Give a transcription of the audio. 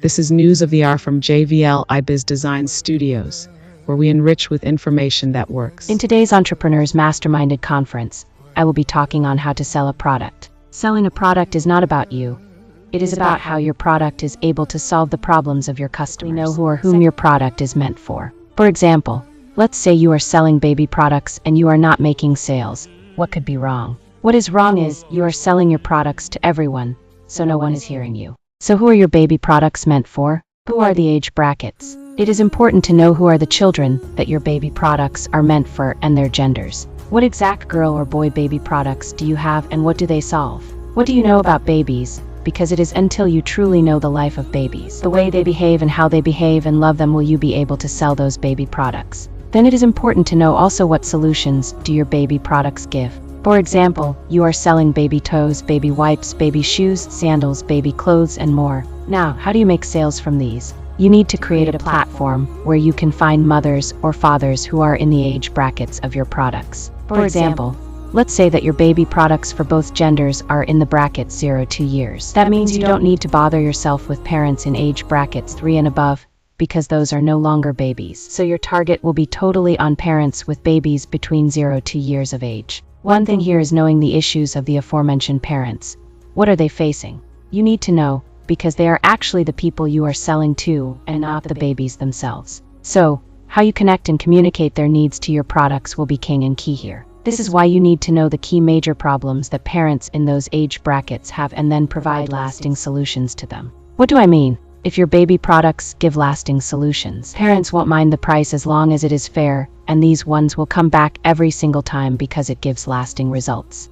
This is news of the hour from JVL iBiz Design Studios, where we enrich with information that works. In today's Entrepreneurs Masterminded Conference, I will be talking on how to sell a product. Selling a product is not about you. It is about how your product is able to solve the problems of your customers. Know who or whom your product is meant for. For example, let's say you are selling baby products and you are not making sales. What could be wrong? What is wrong is you are selling your products to everyone, so no one is hearing you. So who are your baby products meant for? Who are the age brackets? It is important to know who are the children that your baby products are meant for and their genders. What exact girl or boy baby products do you have and what do they solve? What do you know about babies? Because it is until you truly know the life of babies, the way they behave and how they behave and love them, will you be able to sell those baby products. Then it is important to know also what solutions do your baby products give. For example, you are selling baby toys, baby wipes, baby shoes, sandals, baby clothes, and more. Now, how do you make sales from these? You need to create a platform where you can find mothers or fathers who are in the age brackets of your products. For example, let's say that your baby products for both genders are in the bracket 0 to 2 years. That means you don't need to bother yourself with parents in age brackets 3 and above, because those are no longer babies. So your target will be totally on parents with babies between 0 to 2 years of age. One thing here is knowing the issues of the aforementioned parents. What are they facing? You need to know, because they are actually the people you are selling to and not the babies themselves. So, how you connect and communicate their needs to your products will be king and key here. This is why you need to know the key major problems that parents in those age brackets have and then provide lasting solutions to them. What do I mean? If your baby products give lasting solutions, parents won't mind the price as long as it is fair, and these ones will come back every single time because it gives lasting results.